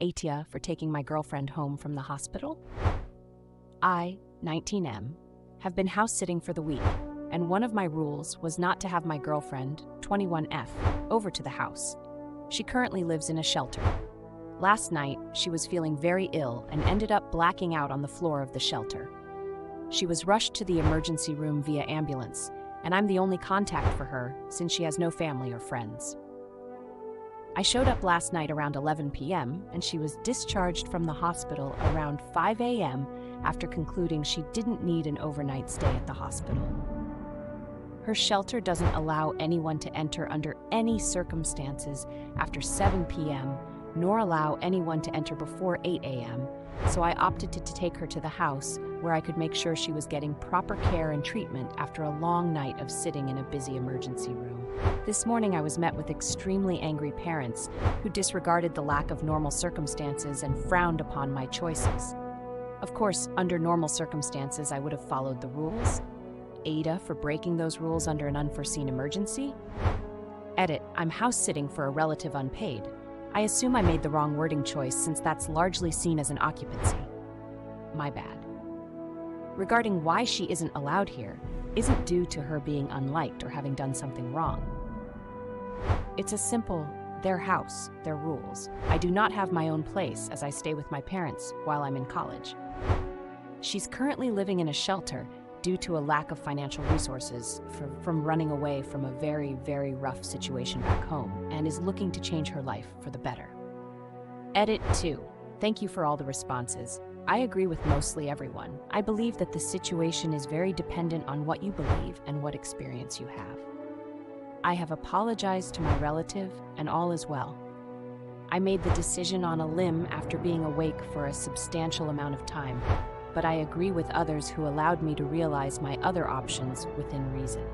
Atia for taking my girlfriend home from the hospital. I, 19M, have been house sitting for the week, and one of my rules was not to have my girlfriend, 21F, over to the house. She currently lives in a shelter. Last night, she was feeling very ill and ended up blacking out on the floor of the shelter. She was rushed to the emergency room via ambulance, and I'm the only contact for her since she has no family or friends. I showed up last night around 11 p.m., and she was discharged from the hospital around 5 a.m. after concluding she didn't need an overnight stay at the hospital. Her shelter doesn't allow anyone to enter under any circumstances after 7 p.m., nor allow anyone to enter before 8 a.m., so I opted to take her to the house where I could make sure she was getting proper care and treatment after a long night of sitting in a busy emergency room. This morning I was met with extremely angry parents who disregarded the lack of normal circumstances and frowned upon my choices. Of course, under normal circumstances I would have followed the rules. Ada for breaking those rules under an unforeseen emergency? Edit, I'm house sitting for a relative unpaid. I assume I made the wrong wording choice since that's largely seen as an occupancy. My bad. Regarding why she isn't allowed here, isn't due to her being unliked or having done something wrong. It's a simple, their house, their rules. I do not have my own place as I stay with my parents while I'm in college. She's currently living in a shelter due to a lack of financial resources from running away from a very, very rough situation back home and is looking to change her life for the better. Edit 2. Thank you for all the responses. I agree with mostly everyone. I believe that the situation is very dependent on what you believe and what experience you have. I have apologized to my relative and all is well. I made the decision on a limb after being awake for a substantial amount of time, but I agree with others who allowed me to realize my other options within reason.